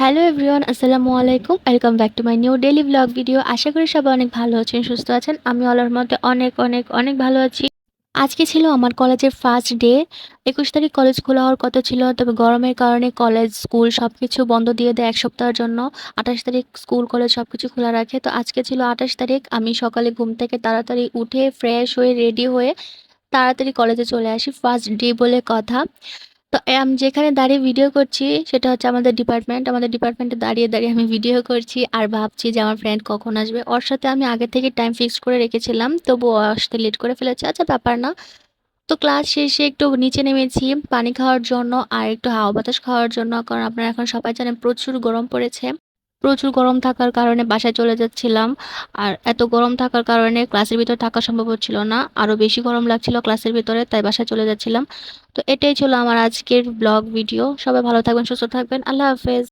Hello everyone, আসসালামু আলাইকুম। Welcome back to my new daily blog video. আশা করি সবাই অনেক ভালো আছেন, সুস্থ আছেন। আমি আল্লাহর রহমতে অনেক অনেক অনেক ভালো আছি। আজকে ছিল আমার কলেজের ফার্স্ট ডে। ২১ তারিখ কলেজ খোলা হওয়ার কথা ছিল, তবে গরমের কারণে কলেজ স্কুল সব কিছু বন্ধ দিয়ে দেয় এক সপ্তাহের জন্য। ২৮ তারিখ স্কুল কলেজ সব কিছু খোলা রাখে। তো আজকে ছিল ২৮ তারিখ। আমি সকালে ঘুম থেকে তাড়াতাড়ি উঠে ফ্রেশ হয়ে রেডি হয়ে তাড়াতাড়ি কলেজে চলে আসি, ফার্স্ট ডে বলে কথা। তো আমি যেখানে দাঁড়িয়ে ভিডিও করছি সেটা হচ্ছে আমাদের ডিপার্টমেন্ট। আমাদের ডিপার্টমেন্টে দাঁড়িয়ে দাঁড়িয়ে আমি ভিডিও করছি আর ভাবছি যে আমার ফ্রেন্ড কখন আসবে। ওর সাথে আমি আগে থেকে টাইম ফিক্সড করে রেখেছিলাম, তবু ও আসতে লেট করে ফেলেছে। আচ্ছা, ব্যাপার না। তো ক্লাস শেষে একটু নিচে নেমেছি পানি খাওয়ার জন্য আর একটু হাওয়া বাতাস খাওয়ার জন্য, কারণ আপনারা এখন সবাই জানেন প্রচুর গরম পড়েছে। প্রচুর গরম থাকার কারণে বাসায় চলে যাচ্ছিলাম। আর এত গরম থাকার কারণে ক্লাসের ভিতর থাকা সম্ভব হচ্ছিল না, আরও বেশি গরম লাগছিল ক্লাসের ভিতরে, তাই বাসায় চলে যাচ্ছিলাম। তো এটাই ছিল আমার আজকের ব্লগ ভিডিও। সবাই ভালো থাকবেন, সুস্থ থাকবেন। আল্লাহ হাফেজ।